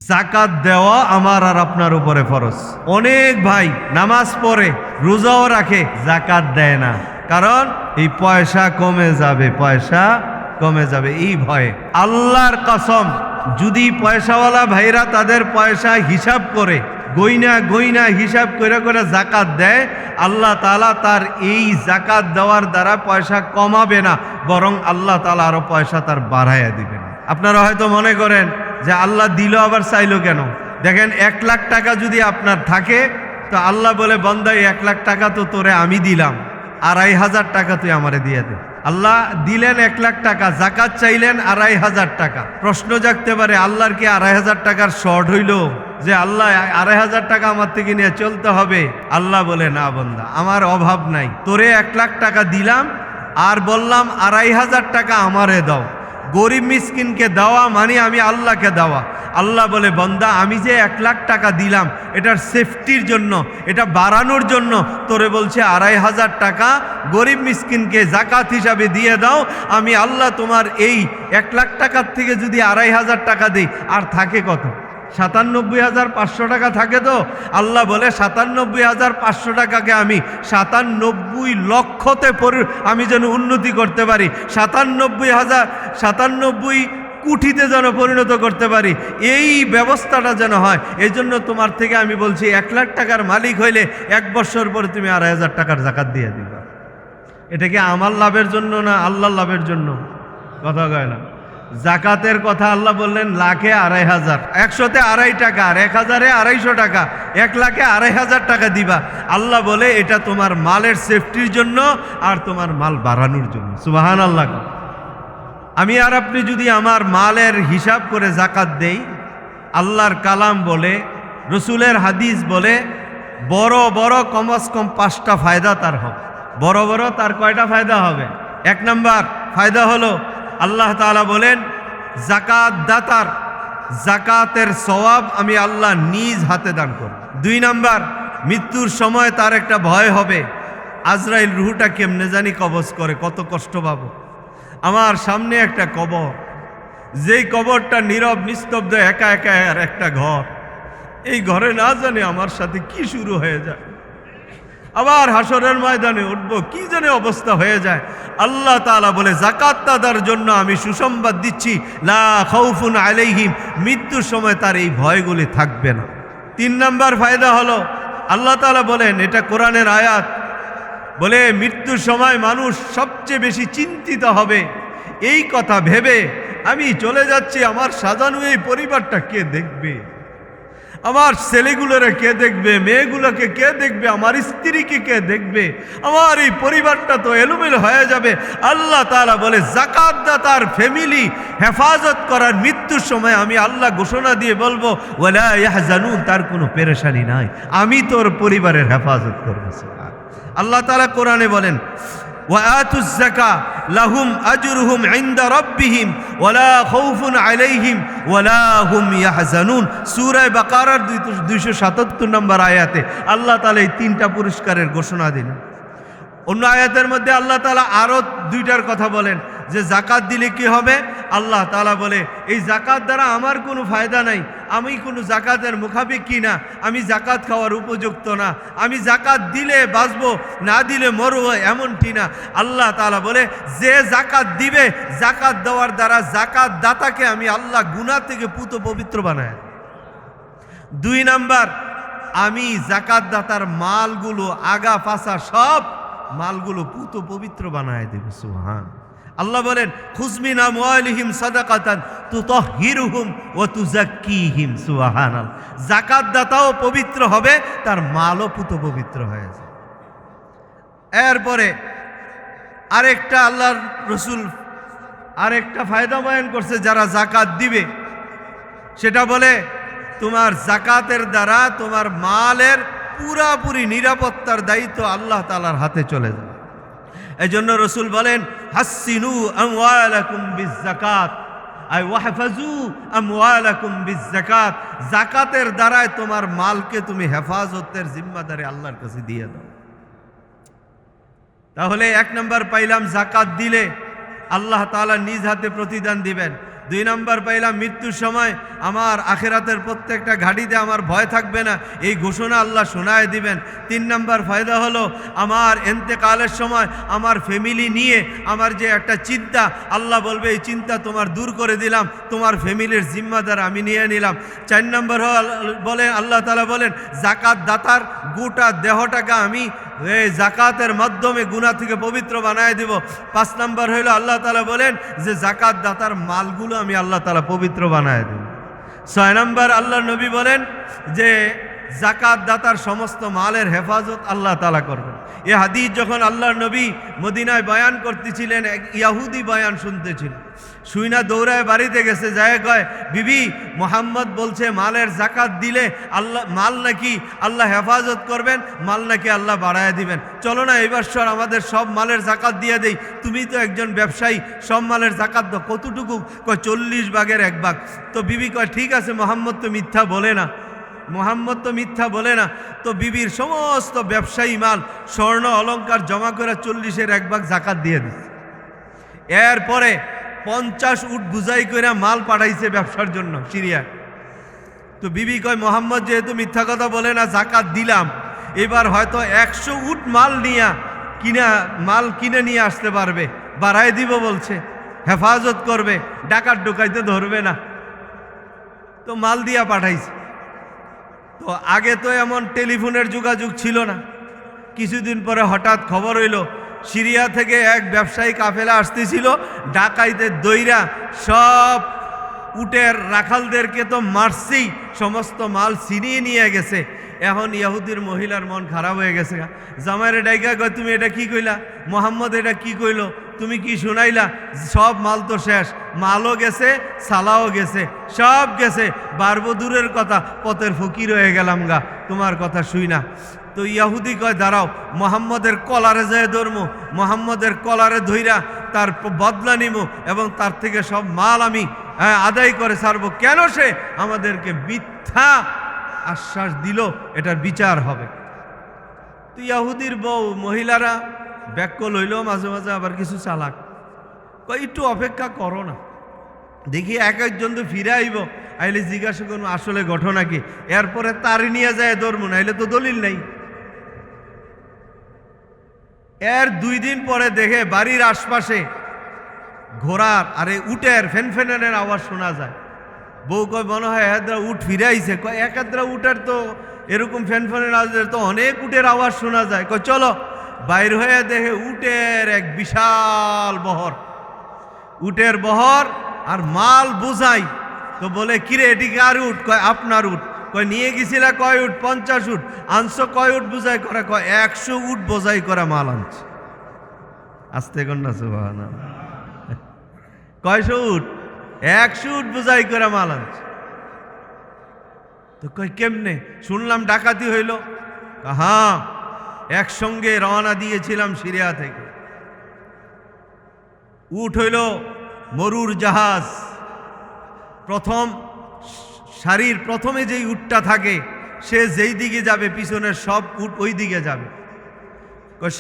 জাকাত দেওয়া আমার আর আপনার উপরে ফরজ। অনেক ভাই নামাজ পড়ে, রোজাও রাখে, জাকাত দেয় না, কারণ এই পয়সা কমে যাবে, পয়সা কমে যাবে এই ভয়ে। আল্লাহর কসম, যদি পয়সাওয়ালা ভাইরা তাদের পয়সা হিসাব করে গইনা হিসাব করে করে জাকাত দেয়, আল্লাহ তাআলা তার এই জাকাত দেওয়ার দ্বারা পয়সা কমাবে না, বরং আল্লাহ তাআলা আরো পয়সা তার বাড়াইয়া দিবেন। আপনারা হয়তো মনে করেন যে আল্লাহ দিল আবার চাইলো কেন? দেখেন 1 লাখ টাকা যদি আপনার থাকে, তো আল্লাহ বলে বান্দা 1 লাখ টাকা তো তোরে আমি দিলাম, 2,500 টাকা তুই আমারে দিয়ে দে। আল্লাহ দিলেন 1 লাখ টাকা, জাকাত চাইলেন 2,500 টাকা। প্রশ্ন জাগতে পারে, আল্লাহর কি 2,500 টাকার শর্ট হইল যে আল্লাহ 2,500 টাকা আমার থেকে নিয়ে চলতে হবে? আল্লাহ বলে না বান্দা, আমার অভাব নাই, তোরে 1 লাখ টাকা দিলাম আর বললাম 2,500 টাকা আমারে দাও। গরিব মিসকিনকে দেওয়া মানে আমি আল্লাহকে দেওয়া। আল্লাহ বলে বান্দা, আমি যে 1 লাখ টাকা দিলাম এটার সেফটির জন্য, এটা বাড়ানোর জন্য তোরে বলছে 2,500 টাকা গরিব মিসকিনকে জাকাত হিসাবে দিয়ে দাও। আমি আল্লাহ তোমার এই 1 লাখ টাকার থেকে যদি 2,500 টাকা দিই, আর থাকে কত? 97,500 টাকা থাকে। তো আল্লাহ বলে 97,500 টাকাকে আমি 97 লক্ষতে আমি যেন উন্নতি করতে পারি, 97 কোটিতে যেন পরিণত করতে পারি, এই ব্যবস্থাটা যেন হয়। এই জন্য তোমার থেকে আমি বলছি 1 লাখ টাকার মালিক হইলে 1 বছর পরে তুমি 2,500 টাকার জাকাত দিয়ে দিবা। এটা কি আমার লাভের জন্য না আল্লাহর লাভের জন্য? কথা কয় না। জাকাতের কথা আল্লাহ বললেন লাখে 2,500, 100তে 2.5 টাকা, আর 1,000-এ 250 টাকা, 1 লাখে 2,500 টাকা দিবা। আল্লাহ বলে এটা তোমার মালের সেফটির জন্য আর তোমার মাল বাড়ানোর জন্য। সুবহানাল্লাহ। আমি আর আপনি যদি আমার মালের হিসাব করে জাকাত দেই, আল্লাহর কালাম বলে, রসুলের হাদিস বলে, বড় বড় কমস কম 5টা ফায়দা তার হবে। বড় বড় তার কয়টা ফায়দা হবে? 1 নাম্বার ফায়দা হলো, আল্লাহ তাআলা বলেন জাকাত দাতার জাকাতের সওয়াব আমি আল্লাহ নিজ হাতে দান করব। 2 নাম্বার, মৃত্যুর সময় তার একটা ভয় হবে, আজরাইল রুহটা কেমনে জানি কবজ করে, কত কষ্ট পাবো। আমার সামনে একটা কবর, যেই কবরটা নীরব নিস্তব্ধ, একা একা আর একটা ঘর, এই ঘরে না জানে আমার সাথে কি শুরু হয়ে যায়। আবার হাসরের ময়দানে উঠবো, কি জানে অবস্থা হয়ে যায়। আল্লাহ তাআলা বলে যাকাত দাতার জন্য আমি সুসংবাদ দিচ্ছি, লা খাউফুন আলাইহিম, মৃত্যুর সময় তার এই ভয়গুলি থাকবে না। 3 নাম্বার ফায়দা হলো, আল্লাহ তাআলা বলেন, এটা কোরআনের আয়াত, বলে মৃত্যুর সময় মানুষ সবচেয়ে বেশি চিন্তিত হবে এই কথা ভেবে, আমি চলে যাচ্ছি, আমার সাজানো এই পরিবারটা কে দেখবে, আমার ছেলেগুলোরে কে দেখবে, মেয়েগুলোকে কে দেখবে, আমার স্ত্রীকে কে দেখবে, আমার এই পরিবারটা তো এলোমেলো হয়ে যাবে। আল্লাহ তাআলা বলে যাকাত দাতার ফ্যামিলি হেফাজত করার মৃত্যুর সময় আমি আল্লাহ ঘোষণা দিয়ে বলবো, ওয়ালা ইয়াহজানুন, তার কোনো পেরেশানি নাই, আমি তোর পরিবারের হেফাজত করবো। আল্লাহ তাআলা কোরআনে বলেন, ওয়াআতুজ যাকা লাহুম আজরুহুম ইনদা রাব্বিহিম ওয়ালা খাউফুন আলাইহিম ওয়ালা হুম ইয়াহজানুন। সূরা বাকারার 277 নম্বর আয়াতে আল্লাহ তাআলা এই 3টা পুরস্কারের ঘোষণা দিলেন। অন্য আয়াতের মধ্যে আল্লাহ তাআলা আরো 2টার কথা বলেন যে জাকাত দিলে কি হবে। আল্লাহ তাআলা বলে, এই জাকাত দ্বারা আমার কোনো ফায়দা নাই, আমি কোনো জাকাতের মুখাপেক্ষী না, আমি জাকাত খাওয়ার উপযুক্ত না, আমি জাকাত দিলে বাঁচবো, না দিলে মরবো, এমনটি না। আল্লাহ তাআলা বলে, যে জাকাত দিবে, জাকাত দেওয়ার দ্বারা জাকাত দাতাকে আমি আল্লাহ গুনাহ থেকে পুত পবিত্র বানায়। 2 নাম্বার, আমি জাকাত দাতার মালগুলো আগা পাছা সব মালগুলো পুত পবিত্র বানায় দেব। সুবহান আল্লাহ বলেন, খুজমিন আমওয়ালিহিম সাদাকাতান তুতাহহিরুহুম ওয়া তুযাক্কিহিম। সুবহানাল্লাহ। যাকাত দাতাও পবিত্র হবে, তার মালও পুত পবিত্র হয়ে যায়। এরপরে আরেকটা আল্লাহর রাসূল আরেকটা ফায়দা বয়ান করছে যারা যাকাত দিবে, সেটা বলে তোমার যাকাতের দ্বারা তোমার মালের পুরাপুরি নিরাপত্তার দায়িত্ব আল্লাহ তাআলার হাতে চলে যায়। এই জন্য রাসূল বলেন, হাসিনু আমওয়ালাকুম বিযাকাত, আই ওয়াহফাজু আমওয়ালাকুম বিযাকাত, যাকাতের দ্বারাই তোমার মালকে তুমি হেফাজতের জিম্মাদারি আল্লাহর কাছে দিয়ে দাও। তাহলে 1 নাম্বার পাইলাম, যাকাত দিলে আল্লাহ তাআলা নিজ হাতে প্রতিদান দিবেন। 2 নাম্বার পাইলাম মৃত্যুর সময় আমার আখিরাতের প্রত্যেকটা ঘাটিতে আমার ভয় থাকবে না, এই ঘোষণা আল্লাহ শোনায় দিবেন। 3 নাম্বার ফায়দা হলো আমার ইন্তেকালের সময় আমার ফ্যামিলি নিয়ে আমার যে একটা চিন্তা, আল্লাহ বলবে এই চিন্তা তোমার দূর করে দিলাম, তোমার ফ্যামিলির জিম্মাদার আমি নিয়ে নিলাম। 4 নাম্বার বলে আল্লাহ তাআলা বলেন যাকাত দাতার গোটা দেহটাকে আমি এই যাকাতের মাধ্যমে গুনাহ থেকে পবিত্র বানায় দিব। 5 নাম্বার হইল আল্লাহ তাআলা বলেন যে যাকাত দাতার মালগুলো আমি আল্লাহ তাআলা পবিত্র বানায় দেব। 6 নাম্বার আল্লাহর নবী বলেন যে যাকাত দাতার সমস্ত মালের হেফাজত আল্লাহ তাআলা করবেন। এ হাদিস যখন আল্লাহর নবী মদিনায় বয়ান করতেছিলেন, এক ইহুদি বয়ান শুনতেছিল, শুইনা দৌড়ায় বাড়িতে গেছে, যায় কয় বিবি মোহাম্মদ বলছে মালের যাকাত দিলে আল্লাহ মাল নাকি আল্লাহ হেফাজত করবেন, মাল নাকি আল্লাহ বাড়ায় দিবেন, চলো না এই বছর আমাদের সব মালের যাকাত দিয়ে দেই, তুমি তো একজন ব্যবসায়ী, সব মালের যাকাত দাও। কতটুকু? কয় 40 ভাগের 1 ভাগ। তো বিবি কয় ঠিক আছে, মোহাম্মদ তো মিথ্যা বলে না, মোহাম্মদ তো মিথ্যা বলে না। তো বিবির সমস্ত ব্যবসায়ী মাল স্বর্ণ অলংকার জমা করে 40-এর 1 ভাগ যাকাত দিয়ে দিচ্ছে। এরপরে 50 উট বুঝাই করে মাল পাঠাইছে ব্যবসার জন্য সিরিয়া। তো বিবি কয় মোহাম্মদ যেহেতু মিথ্যা কথা বলে না, যাকাত দিলাম, এবার হয়তো 100 উট মাল কিনে নিয়ে আসতে পারবে, বাড়াই দিব বলছে, হেফাজত করবে, ডাকাত ডুকাইতে ধরবে না। তো মাল দিয়া পাঠাইছে। তো আগে তো এমন টেলিফোনের যোগাযোগ ছিল না। কিছুদিন পরে হঠাৎ খবর হইল সিরিয়া থেকে এক ব্যবসায়ী কাফেলা আসতেছিল, ডাকাইতে দইরা সব উটের রাখালদেরকে তো মারছেই, সমস্ত মাল ছিনিয়ে নিয়ে গেছে। এখন ইহুদির মহিলার মন খারাপ হয়ে গেছে। জামাইরে ডাইকা কয় তুমি এটা কি কইলা, মোহাম্মদ এটা কি কইল, তুমি কি শুনাইলা, সব মাল তো শেষ, মালও গেছে, সালাও গেছে, সব গেছে, বারবো দূরের কথা, পথের ফকির হয়ে গেলাম গা তোমার কথা শুই না। তো ইহুদি কয় দাঁড়াও, মোহাম্মদের কলারে যায় ধরমু, মোহাম্মদের কলারে ধইরা তার বদলা নিব এবং তার থেকে সব মাল আমি আদায় করে ছাড়বো। কেন সে আমাদেরকে মিথ্যা আশ্বাস দিল, এটার বিচার হবে। তো ইহুদির বউ মহিলারা ব্যাকল হইল, মাঝে মাঝে আবার কিছু চালাক, কই একটু অপেক্ষা করো না, দেখি একজন তো ফিরে আইব, আইলে জিজ্ঞাসা করবো আসলে ঘটনা কি, এরপরে তারি নিয়ে যায় ধর্ম, নাইলে তো দলিল নাই। এর 2 দিন পরে দেখে বাড়ির আশপাশে ঘোড়ার আরে উটের ফেনফেনের আওয়াজ শোনা যায়। বউ কয় মনে হয় একাদ্রা উট ফিরে আইছে। কয় একাদ্রা উটের তো এরকম ফেনফেনের আওয়াজের তো অনেক উটের আওয়াজ শোনা যায়। কয় চলো, বাইর হয়ে দেখে উটের এক বিশাল বহর, উটের বহর আর মাল বোঝাই। তো বলে কিরে এটি কার উট? কয় আপনার উট। কয় নিয়ে গেছিলা কয় উট? 50 উট। আনছো কয় উট বোঝাই করা? কয় 100 উট বোঝাই করা মাল আনছে। আস্তে কন্যা সুবহানাল্লাহ, কয়শো উট? 100 উট বোঝাই করা মাল আনছে। তো কয় কেমনে? শুনলাম ডাকাতি হইল। হ্যাঁ, একসঙ্গে রওনা দিয়েছিলাম সিরিয়া থেকে। উট হইল মরুর জাহাজ। প্রথম সারির প্রথমে যেই উটটা থাকে সে যেই দিকে যাবে পিছনের সব উট ওই দিকে যাবে।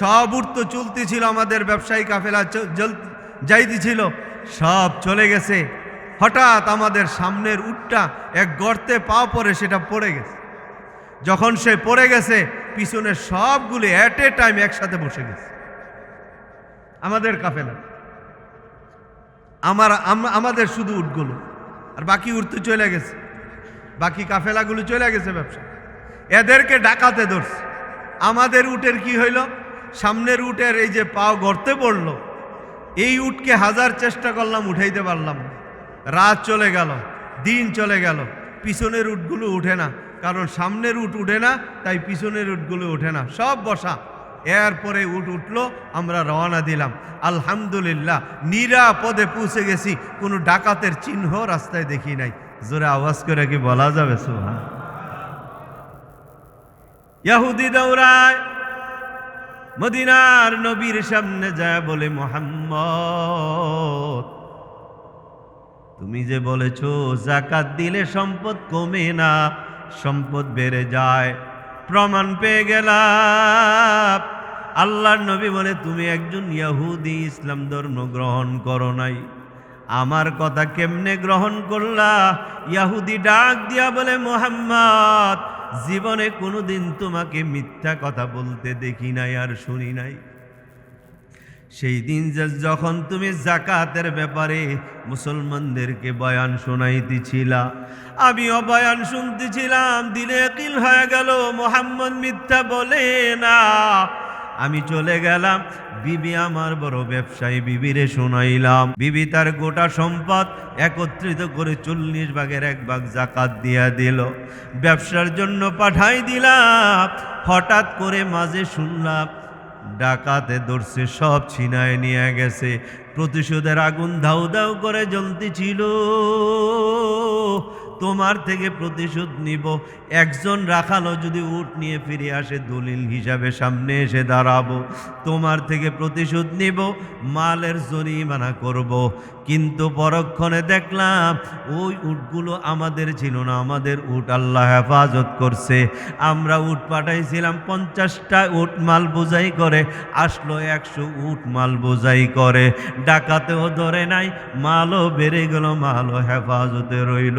সব উট তো চলতেছিল, আমাদের ব্যবসায়ী কাফেলা যাইতেছিল, সব চলে গেছে। হঠাৎ আমাদের সামনের উটটা এক গর্তে পা পড়ে সেটা পড়ে গেছে। যখন সে পড়ে গেছে পিছনের সবগুলি এট এ টাইম একসাথে বসে গেছে। আমাদের কাফেলা, আমাদের শুধু উটগুলো, আর বাকি উট তো চলে গেছে, বাকি কাফেলাগুলো চলে গেছে ব্যবসা। এদেরকে ডাকাতে ধরছে। আমাদের উটের কি হইল? সামনের উটের এই যে পাও গর্তে পড়লো, এই উটকে 1000 চেষ্টা করলাম উঠাইতে পারলাম না। রাত চলে গেল, দিন চলে গেল, পিছনের উটগুলো উঠে না, কারণ সামনের উট উঠে না, তাই পিছনের উটগুলো উঠে না, সব বসা। এরপরে উট উঠলো, আমরা রওনা দিলাম। আলহামদুলিল্লাহ নিরাপদে পৌঁছে গেছি, কোনো ডাকাতের চিহ্ন রাস্তায় দেখি নাই। জোরে আওয়াজ করে কি বলা যাবে সুবহান? ইহুদি দৌড়ায় মদিনার নবীর সামনে যায়, বলে মুহাম্মদ তুমি যে বলেছো যাকাত দিলে সম্পদ কমে না, সম্পদ বেড়ে যায়, প্রমাণ পেয়ে গেলাম। আল্লাহর নবী বলে তুমি একজন ইহুদি, ইসলাম ধর্ম গ্রহণ করো নাই। আমার কথা কেমনে গ্রহণ করলা? ইহুদি ডাক দিয়া বলে, মুহাম্মদ, জীবনে কোনোদিন তোমাকে মিথ্যা কথা বলতে দেখি নাই আর শুনি নাই। সেই দিন যখন তুমি যাকাতের ব্যাপারে মুসলমানদেরকে বয়ান শোনাইতেছিলা, আমিও বয়ান শুনতেছিলাম, দিলে ইয়াকিন হয়ে গেল মুহাম্মদ মিথ্যা বলে না। আমি চলে গেলাম, বিবি আমার বড় ব্যবসায়ী, বিবিরে শোনাইলাম। বিবি তার গোটা সম্পদ একত্রিত করে 40 ভাগের 1 ভাগ যাকাত দিয়া দিল, ব্যবসার জন্য পাঠাই দিলাম। হঠাৎ করে মাঝে শুনলাম ডাকাতে ধরছে, সব ছিনায় নিয়ে গেছে। প্রতিশোধের আগুন ধাউ ধাউ করে জ্বলতেছিল। তোমার থেকে প্রতিশোধ নিব। একজন রাখালো যদি উট নিয়ে ফিরে আসে, দলিল হিসাবে সামনে এসে দাঁড়াবো, তোমার থেকে প্রতিশোধ নিব, মালের জরিমানা করব। কিন্তু পরক্ষণে দেখলাম ওই উটগুলো আমাদের ছিল না, আমাদের উট আল্লাহ হেফাজত করছে। আমরা উট পাঠাইছিলাম 50টা উট মাল বোঝাই করে, আসলো 100 উট মাল বোঝাই করে। ডাকাতেও ধরে নাই, মালও বেড়ে গেল, মালও হেফাজতে রইল।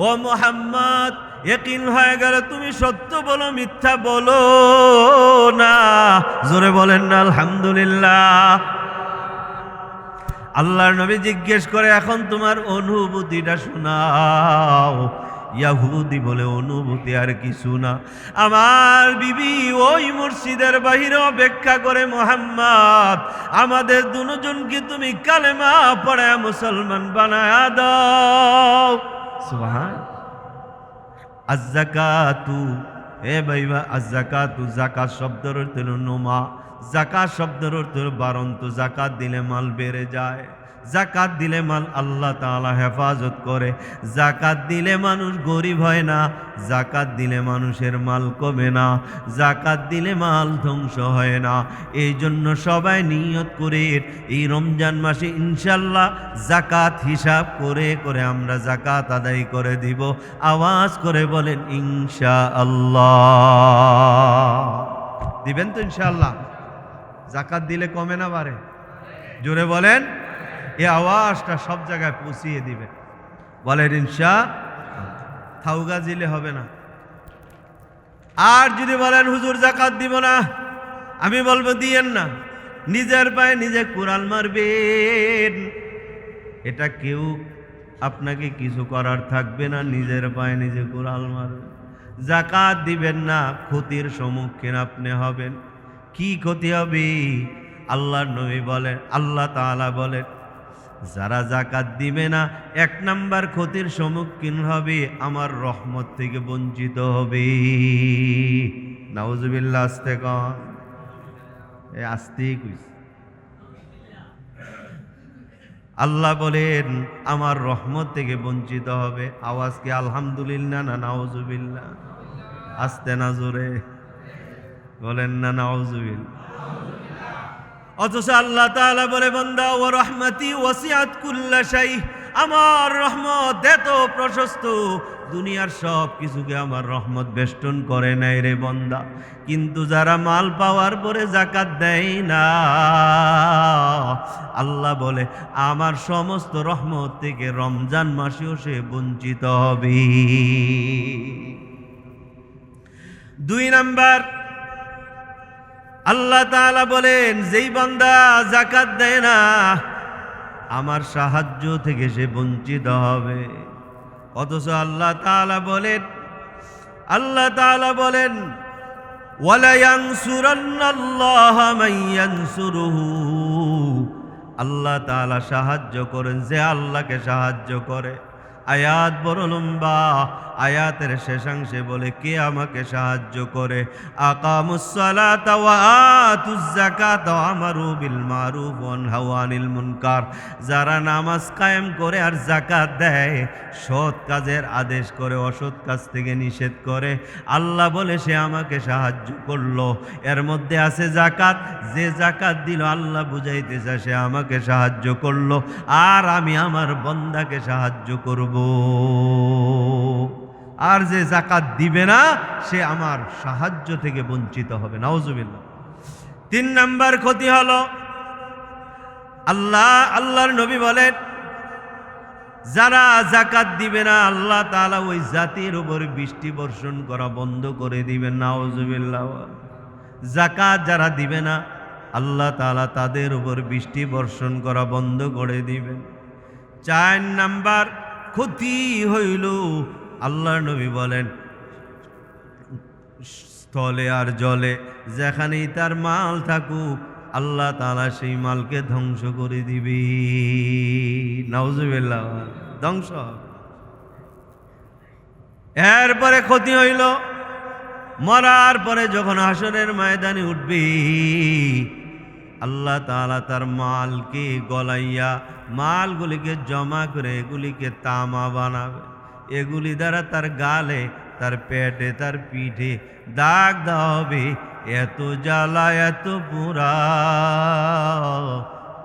ও মুহাম্মদ, ইয়াকিন হয়ে গেল তুমি সত্য বলো, মিথ্যা বলো না। জোরে বলেন না আলহামদুলিল্লাহ। আল্লাহর নবী জিজ্ঞেস করে, এখন তোমার অনুভূতিটা শোনাও। ইহুদি বলে, অনুভূতি আর কিছু না। আমার বিবি ওই মসজিদের বাহিরে অপেক্ষা করে, মুহাম্মদ, আমাদের দুজনকে তুমি কালেমা পড়ায় মুসলমান বানায়া দাও। সুবহান। আয-যাকাতু, এ ভাইবা, আয-যাকাতু, যাকাত শব্দের অর্থ হলো নোমা। যাকাত শব্দের অর্থ হলো বাড়ন্ত। যাকাত দিলে মাল বেড়ে যায়, যাকাত দিলে মাল আল্লাহ তাআলা হেফাজত করে, যাকাত দিলে মানুষ গরিব হয় না, যাকাত দিলে মানুষের মাল কমে না, যাকাত দিলে মাল ধ্বংস হয় না। এই জন্য সবাই নিয়ত করে এই রমজান মাসে ইনশাল্লাহ যাকাত হিসাব করে করে আমরা যাকাত আদায় করে দিব। আওয়াজ করে বলেন ইনশাআল্লাহ। দিবেন তো ইনশাআল্লাহ? যাকাত দিলে কমে না বাড়ে? জোরে বলেন। এই আওয়াজটা সব জায়গায় পৌঁছিয়ে দিবে। বলেন ইনশাআল্লাহ। থাউগা দিলে হবে না। আর যদি বলেন হুজুর যাকাত দিব না, আমি বলবো দিয়েন না। নিজের পায়ে নিজে কুড়াল মারবেন, এটা কেউ আপনাকে কিছু করার থাকবে না। নিজের পায়ে নিজে কুড়াল মারবেন। যাকাত দিবেন না, ক্ষতির সম্মুখীন আপনি হবেন। কি ক্ষতি হবে? আল্লাহর নবী বলেন, আল্লাহ তাআলা বলেন, যারা যাকাত দিবে না 1 নাম্বার ক্ষতির সম্মুখীন হবে, আমার রহমত থেকে বঞ্চিত হবে। নাউজুবিল্লাহ। আস্তে কন, আস্তেই কইস। আল্লাহ বলেন আমার রহমত থেকে বঞ্চিত হবে। আওয়াজ কি আলহামদুলিল্লাহ না নাউজুবিল্লাহ? আস্তে না জোরে বলেন না নাউজুবিল্লাহ। অথচ আল্লাহ তাআলা বলে, বান্দা, ওয়া রাহমাতি ওয়াসিআত কুল্লা শাই, আমার রহমত এত প্রশস্ত, দুনিয়ার সব কিছুকে আমার রহমত বেষ্টন করে নাই রে বান্দা। কিন্তু যারা মাল পাওয়ার পরে যাকাত দেয় না, আল্লাহ বলে আমার সমস্ত রহমত থেকে রমজান মাসেও সে বঞ্চিত হবে। 2 নাম্বার, আল্লাহ তাআলা বলেন যেই বান্দা যাকাত দেয় না, আমার সাহায্য থেকে সে বঞ্চিত হবে। অথচ আল্লাহ তাআলা বলেন ওয়ালা ইয়ানসুরান্নাল্লাহা মান ইয়ানসুরুহু, আল্লাহ তাআলা সাহায্য করেন যে আল্লাহকে সাহায্য করে। আয়াত বড় লম্বা, আয়াতের শেষাংশে বলে কে আমাকে সাহায্য করে। আকামুস সালাতা ওয়া আতুজ যাকাতা ওয়া আমারু বিল মারুফ ওয়া নাহাউ আনিল মুনকার, যারা নামাজ কায়েম করে আর যাকাত দেয়, সৎ কাজের আদেশ করে, অসৎ কাজ থেকে নিষেধ করে, আল্লাহ বলে সে আমাকে সাহায্য করলো। এর মধ্যে আছে যাকাত। যে যাকাত দিল আল্লাহ বুঝাইতে চায় সে আমাকে সাহায্য করলো, আর আমি আমার বান্দাকে সাহায্য করব। আর যে যাকাত দিবে না সে আমার সাহায্য থেকে বঞ্চিত হবে। নাউজুবিল্লাহ। 3 নাম্বার ক্ষতি হলো, আল্লাহর নবী বলেন যারা যাকাত দিবে না আল্লাহ তাআলা ওই জাতির উপর বৃষ্টি বর্ষণ করা বন্ধ করে দিবেন। নাউজুবিল্লাহ। যাকাত যারা দিবে না আল্লাহ তাআলা তাদের উপর বৃষ্টি বর্ষণ করা বন্ধ করে দিবেন। 4 নাম্বার ক্ষতি হইল, আল্লাহর নবী বলেন স্থলে আর জলে যেখানেই তার মাল থাকুক আল্লাহ তাআলা সেই মালকে ধ্বংস করে দিবে। নাউজুবিল্লাহ। ধ্বংস। এরপরে ক্ষতি হইল, মরার পরে যখন হাসরের ময়দানে উঠবে আল্লাহ তাআলা তার মালকে গলাইয়া মালগুলিকে জমা করে এগুলিকে তামা বানাবে। এগুলি দ্বারা তার গালে, তার পেটে, তার পিঠে দাগ দেওয়া হবে। এত জ্বালা, এত পোড়া,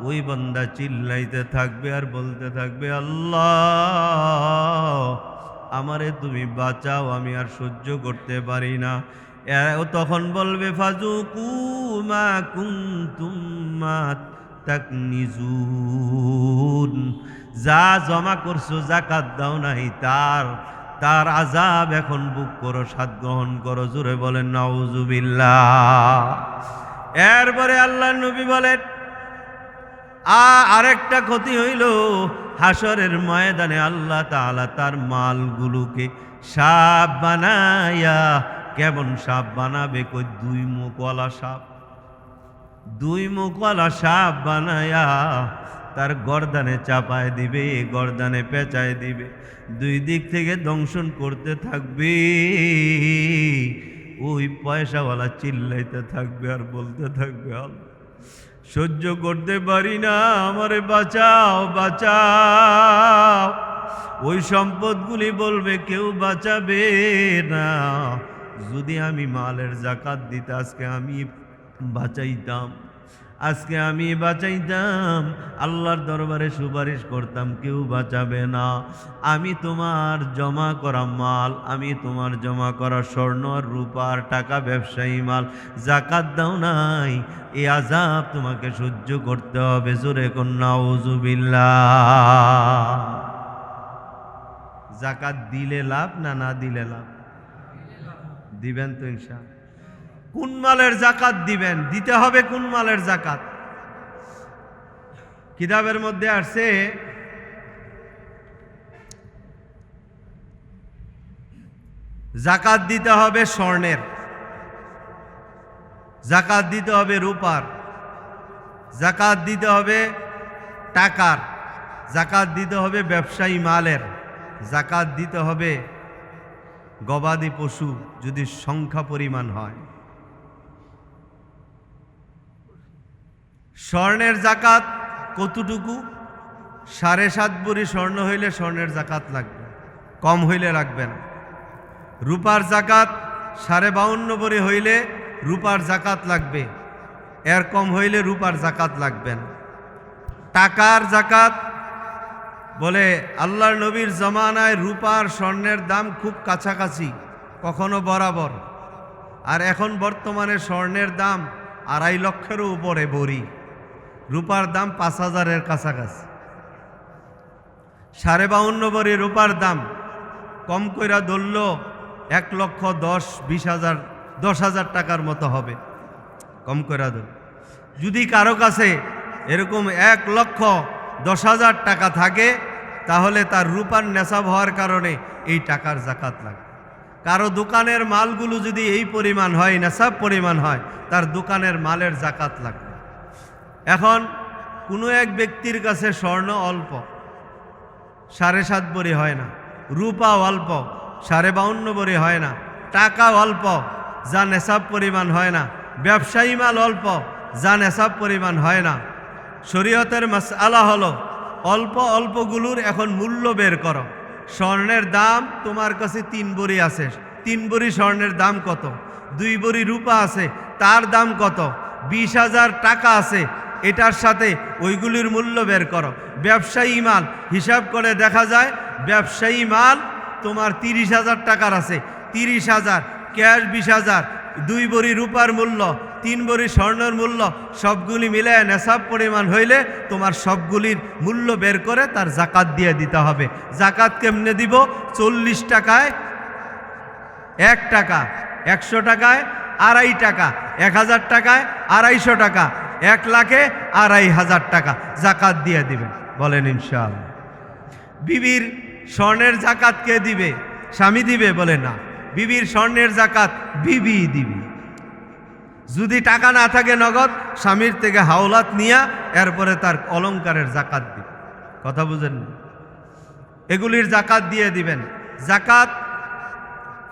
ওই বান্দা চিল্লাইতে থাকবে আর বলতে থাকবে আল্লাহ আমারে তুমি বাঁচাও, আমি আর সহ্য করতে পারি না। ও তখন বলবে ফাজুকু মা কুনতুম মা তাকনিজুন, যা জমা করছো যাকাত দাও নাই তার আযাব এখন বুক করো, স্বাদ গ্রহণ করো। জোরে বলেন নাউজুবিল্লাহ। এরপরে আল্লাহর নবী বলেন আরেকটা ক্ষতি হইল, হাসরের ময়দানে আল্লাহ তাআলা তার মালগুলোকে সাপ বানায়া, কেমন সাপ বানাবে? কই 2 মুখওয়ালা সাপ, 2 মুখওয়ালা সাপ বানায়া তার গর্দানে চাপায় দিবে, গর্দানে পেঁচায় দিবে, 2 দিক থেকে দংশন করতে থাকবে। ওই পয়সাওয়ালা চিল্লাইতে থাকবে আর বলতে থাকবে আল্লাহ সহ্য করতে পারি না, আমারে বাঁচাও, বাঁচাও। ওই সম্পদগুলি বলবে কেউ বাঁচাবে না। যদি আমি মালের যাকাত দিতে আজকে আমি বাঁচাইতাম, আজকে আমি বাঁচাইতাম, আল্লাহর দরবারে সুপারিশ করতাম, কেউ বাঁচাবে না। আমি তোমার জমা করা মাল, আমি তোমার জমা করা স্বর্ণ আর রূপার টাকা, ব্যবসায়ী মাল যাকাত দাও নাই, এই আযাব তোমাকে সহ্য করতে হবে। জোরে কোন নাউজুবিল্লাহ। যাকাত দিলে লাভ না না দিলে লাভ? দিবেন তো ইনশাআল্লাহ। কোন মালের যাকাত দিবেন? দিতে হবে কোন মালের যাকাত? কিতাবের মধ্যে আসছে যাকাত দিতে হবে স্বর্ণের, যাকাত দিতে হবে রূপার, যাকাত দিতে হবে টাকার, যাকাত দিতে হবে ব্যবসায়ী মালের, যাকাত দিতে হবে গবাদি পশু যদি সংখ্যা পরিমাণ হয়। স্বর্ণের যাকাত কতটুকু? 7.5 ভরি স্বর্ণ হইলে স্বর্ণের যাকাত লাগবে, কম হইলে লাগবে না। রূপার যাকাত 52.5 ভরি হইলে রূপার যাকাত লাগবে, এর কম হইলে রূপার যাকাত লাগবে না। টাকার যাকাত বলে আল্লাহর নবীর জমানায় রূপার স্বর্ণের দাম খুব কাছাকাছি, কখনো বরাবর। আর এখন বর্তমানে স্বর্ণের দাম 2.5 লক্ষেরও উপরে ভরি, রূপার দাম 5,000-এর কাছাকাছি। 52.5 ভরি রূপার দাম কম কইরা ধরল 1,10,000 টাকার মতো হবে, কম কইরা ধরল। যদি কারো কাছে এরকম 1,10,000 টাকা থাকে তাহলে তার রূপার নেশাব হওয়ার কারণে এই টাকার যাকাত লাগে। কারো দোকানের মালগুলো যদি এই পরিমাণ হয়, নেশাব পরিমাণ হয়, তার দোকানের মালের যাকাত লাগবে। এখন কোনো এক ব্যক্তির কাছে স্বর্ণ অল্প, 7.5 ভরি হয় না, রূপা অল্প, 52.5 ভরি হয় না, টাকা অল্প যা নেশাব পরিমাণ হয় না, ব্যবসায়ী মাল অল্প যা নেশাব পরিমাণ হয় না। শরীয়তের মাসআলা হলো অল্প অল্পগুলোর এখন মূল্য বের করো। স্বর্ণের দাম তোমার কাছে 3 ভরি আছে, 3 ভরি স্বর্ণের দাম কত? 2 ভরি রূপা আছে, তার দাম কত? 20,000 টাকা আছে, এটার সাথে ওইগুলির মূল্য বের করো। ব্যবসায়ী মাল হিসাব করে দেখা যায় ব্যবসায়ী মাল তোমার 30,000 টাকার আছে, 30,000 ক্যাশ 20,000, 2 ভরি রূপার মূল্য 3 ভরি স্বর্ণের মূল্য, সবগুলি মিলে নেশাব পরিমাণ হইলে তোমার সবগুলির মূল্য বের করে তার জাকাত দিয়ে দিতে হবে। জাকাত কেমনে দিব? 40 টাকায় 1 টাকা, 100 টাকায় 2.5 টাকা, 1000 টাকায় 250 টাকা, 1 লাখে 2500 টাকা জাকাত দিয়ে দিবেন। বলেন ইনশাআল্লাহ। বিবির স্বর্ণের জাকাত কে দিবে? স্বামী দিবে? বলে না, বিবির স্বর্ণের জাকাত বিবি দিবি। যদি টাকা না থাকে নগদ, স্বামীর থেকে হাওলাত নিয়া এরপরে তার অলংকারের জাকাত দিবে। কথা বুঝেন? এগুলির জাকাত দিয়ে দিবেন। জাকাত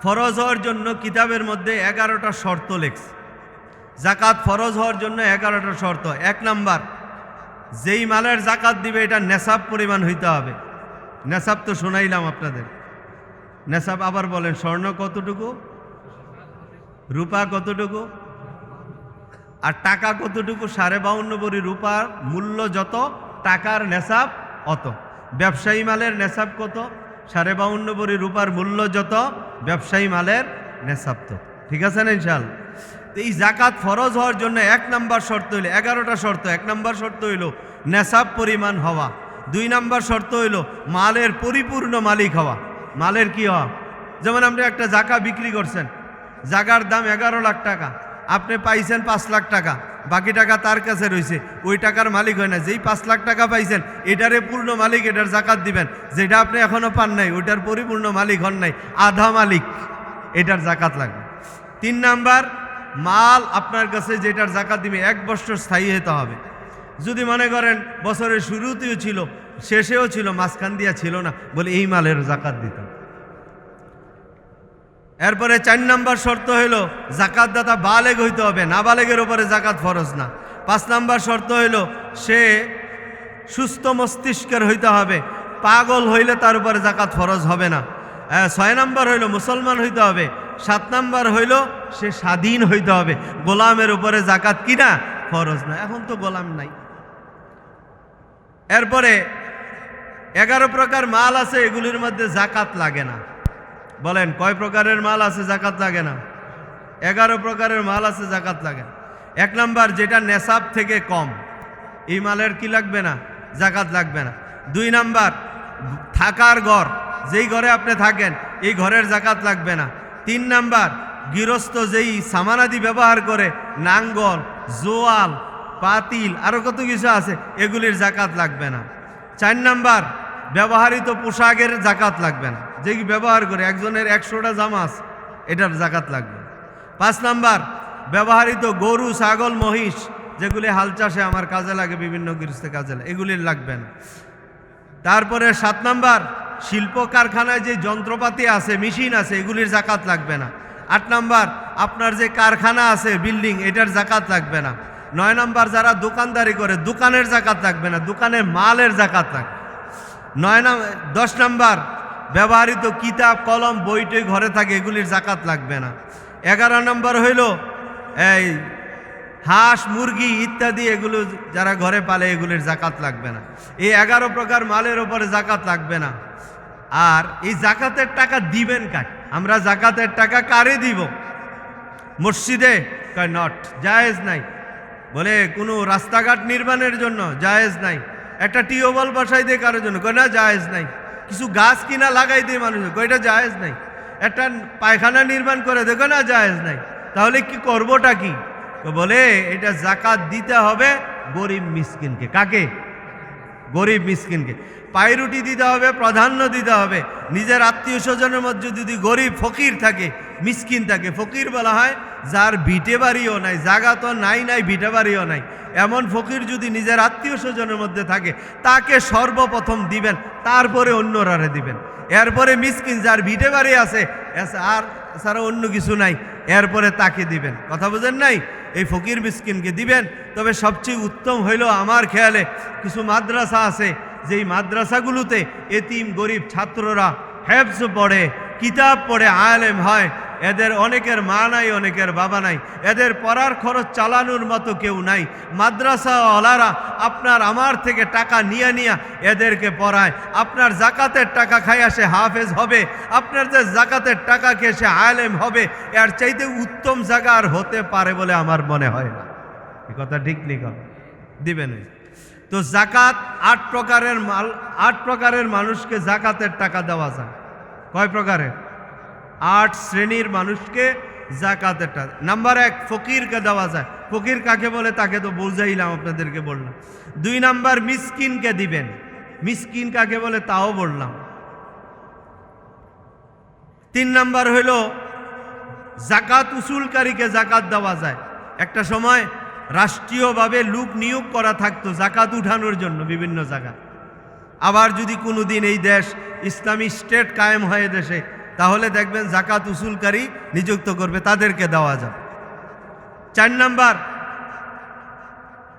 ফরজ হওয়ার জন্য কিতাবের মধ্যে 11টা শর্ত লেখছে। জাকাত ফরজ হওয়ার জন্য 11টা শর্ত। 1 নাম্বার, যেই মালের জাকাত দিবে এটা নেশাব পরিমাণ হইতে হবে। নেশাব তো শোনাইলাম আপনাদের। নেশাব আবার বলেন, স্বর্ণ কতটুকু, রূপা কতটুকু, আর টাকা কতটুকু? 52.5 ভরি রূপার মূল্য যত, টাকার নেশাব অত। ব্যবসায়ী মালের নেশাব কত? 52.5 ভরি রূপার মূল্য যত, ব্যবসায়ী মালের নেশাব তো। ঠিক আছে না ইনশাআল্লাহ? তো এই জাকাত ফরজ হওয়ার জন্য 1 নাম্বার শর্ত হইল, 11টা শর্ত। 1 নাম্বার শর্ত হইল নেশাব পরিমাণ হওয়া। 2 নাম্বার শর্ত হইল মালের পরিপূর্ণ মালিক হওয়া। মালের কি হওয়া? যেমন আপনি একটা জাকা বিক্রি করছেন, জাগার দাম 11 লাখ টাকা, আপনি পাইছেন 5 লাখ টাকা, বাকি টাকা তার কাছে রয়েছে, ওই টাকার মালিক হয় না। যেই 5 লাখ টাকা পাইছেন এটারে পূর্ণ মালিক, এটার জাকাত দিবেন। যেটা আপনি এখনো পান নাই ওইটার পরিপূর্ণ মালিক হন নাই, আধা মালিক, এটার জাকাত লাগবে। 3 নাম্বার, মাল আপনার কাছে যেটার জাকাত দিবে 1 বছর স্থায়ী হতে হবে। যদি মনে করেন বছরের শুরুতেও ছিল, শেষেও ছিল, মাঝখান দিয়া ছিল না, বলে এই মালের জাকাত দিতাম। এরপরে 4 নাম্বার শর্ত হইল জাকাত দাতা বালেগ হইতে হবে, না বালেগের উপরে জাকাত ফরজ না। 5 নাম্বার শর্ত হইল সে সুস্থ মস্তিষ্কের হইতে হবে, পাগল হইলে তার উপরে জাকাত ফরজ হবে না। 6 নাম্বার হইল মুসলমান হইতে হবে। 7 নাম্বার হইল সে স্বাধীন হইতে হবে, গোলামের উপরে জাকাত কিনা ফরজ না। এখন তো গোলাম নাই। এরপরে 11 প্রকার মাল আছে, এগুলির মধ্যে জাকাত লাগে না। বলেন কয় প্রকারের মাল আছে জাকাত লাগে না? 11 প্রকারের মাল আছে, জাকাত লাগে না। 1 নাম্বার, যেটা নেশাব থেকে কম, এই মালের কি লাগবে না? জাকাত লাগবে না। 2 নাম্বার, থাকার ঘর, যেই ঘরে আপনি থাকেন এই ঘরের জাকাত লাগবে না। 3 নাম্বার, গৃহস্থ যেই সামানাদি ব্যবহার করে, নাঙ্গল, জোয়াল, পাতিল, আরো কত কিছু আছে, এগুলির জাকাত লাগবে না। 4 নাম্বার, ব্যবহৃত পোশাকের জাকাত লাগবে না। যে ব্যবহার করে, একজনের 100টা জামা আছে, এটার জাকাত লাগবে। 5 নাম্বার, ব্যবহৃত গরু, ছাগল, মহিষ, যেগুলি হাল চাষে আমার কাজে লাগে, বিভিন্ন গৃহস্থ কাজে লাগে, এগুলির লাগবে না। তারপরে 7 নাম্বার, শিল্প কারখানায় যে যন্ত্রপাতি আছে, মেশিন আছে, এগুলির জাকাত লাগবে না। 8 নাম্বার, আপনার যে কারখানা আছে, বিল্ডিং, এটার জাকাত লাগবে না। 9 নাম্বার, যারা দোকানদারি করে, দোকানের জাকাত লাগবে না, দোকানের মালের জাকাত লাগবে। 10 নাম্বার, ব্যবহৃত কিতাব, কলম, বইটই ঘরে থাকে, এগুলির জাকাত লাগবে না। 11 নাম্বার হইল এই হাঁস, মুরগি ইত্যাদি, এগুলো যারা ঘরে পালে, এগুলির জাকাত লাগবে না। এই 11 প্রকার মালের ওপরে জাকাত লাগবে না। আর এই জাকাতের টাকা দিবেন কাকে? আমরা জাকাতের টাকা কারে দিব? মসজিদে? কয় নট, জায়েজ নাই। বলে কোনো রাস্তাঘাট নির্মাণের জন্য? জায়েজ নাই। একটা টিউবওয়েল বসাই দিয়ে কারোর জন্য? কয় না, জায়েজ নাই। কিছু গাছ কিনা লাগাই দিয়ে মানুষ, কয় এটা জায়েজ নাই। একটা পায়খানা নির্মাণ করে দেখো না, জায়েজ নাই। তাহলে কি করবোটা কি? বলে এটা জাকাত দিতে হবে গরিব মিসকিনকে। কাকে? গরিব মিসকিনকে। পায়রুটি দিতে হবে, প্রাধান্য দিতে হবে। নিজের আত্মীয় স্বজনের মধ্যে যদি গরিব ফকির থাকে, মিসকিন থাকে, ফকির বলা হয় যার ভিটে বাড়িও নাই, জায়গা তো নাই ভিটে বাড়িও নাই, এমন ফকির যদি নিজের আত্মীয় স্বজনের মধ্যে থাকে, তাকে সর্বপ্রথম দিবেন, তারপরে অন্যরারে দিবেন। এরপরে মিসকিন যার ভিটে বাড়ি আছে, আর ছাড়া অন্য কিছু নাই, এরপরে তাকে দিবেন। কথা বুঝেন নাই? এই ফকির মিসকিনকে দিবেন। তবে সবচেয়ে উত্তম হইল আমার খেয়ালে কিছু মাদ্রাসা আছে, যেই মাদ্রাসাগুলোতে এতিম গরিব ছাত্ররা হেফজ পড়ে, কিতাব পড়ে, আলেম হয়, এদের অনেকের মা নাই, অনেকের বাবা নাই, এদের পড়ার খরচ চালানোর মতো কেউ নাই। মাদ্রাসাওয়ালারা আপনার আমার থেকে টাকা নিয়ে এদেরকে পড়ায়। আপনার জাকাতের টাকা খাইয়া সে হাফেজ হবে, আপনার যে জাকাতের টাকা খেয়ে সে আলেম হবে, এর চাইতে উত্তম জায়গা আর হতে পারে বলে আমার মনে হয় না। এই কথা ঠিক লিখন দিবেন। তো জাকাত 8 প্রকারের মাল, 8 প্রকারের মানুষকে জাকাতের টাকা দেওয়া যায়। কয় প্রকারের? 8 শ্রেণীর মানুষকে জাকাতের টাকা। নাম্বার 1, ফকিরকে দেওয়া যায়। ফকির কাকে বলে তাকে তো বুঝাইলাম, আপনাদেরকে বললাম। 2 নাম্বার, মিসকিনকে দিবেন। মিসকিন কাকে বলে তাও বললাম। 3 নাম্বার হইল জাকাত উসুলকারীকে জাকাত দেওয়া যায়। একটা সময় রাষ্ট্রীয়ভাবে লোক নিয়োগ করা থাকতো জাকাত উঠানোর জন্য বিভিন্ন জায়গা। আবার যদি কোনোদিন এই দেশ ইসলামী স্টেট কায়েম হয় দেশে, তাহলে দেখবেন জাকাত উসুলকারী নিযুক্ত করবে, তাদেরকে দেওয়া যাবে। 4 নাম্বার,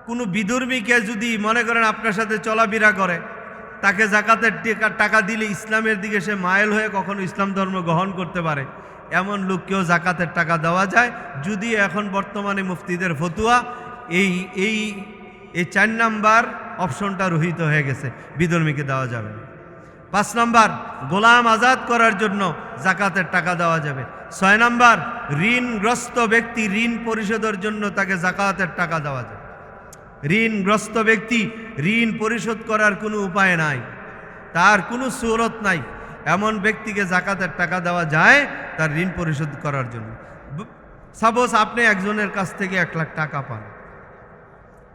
কোনো বিধর্মীকে যদি মনে করেন আপনার সাথে চলাফেরা করে, তাকে জাকাতের টাকা দিলে ইসলামের দিকে সে মাইল হয়ে কখনো ইসলাম ধর্ম গ্রহণ করতে পারে, এমন লোককেও জাকাতের টাকা দেওয়া যায়। যদি এখন বর্তমানে মুফতিদের ফতুয়া এই 4 নাম্বার অপশনটা রহিত হয়ে গেছে, বিধর্মীকে দেওয়া যাবে। 5 নাম্বার, গোলাম আজাদ করার জন্য জাকাতের টাকা দেওয়া যাবে। 6 নাম্বার, ঋণগ্রস্ত ব্যক্তি ঋণ পরিশোধের জন্য তাকে জাকাতের টাকা দেওয়া যাবে। ঋণগ্রস্ত ব্যক্তি ঋণ পরিশোধ করার কোনো উপায় নাই, তার কোনো সুরত নাই, এমন ব্যক্তিকে জাকাতের টাকা দেওয়া যায় তার ঋণ পরিশোধ করার জন্য। সাপোজ আপনি একজনের কাছ থেকে 1 লাখ টাকা পান,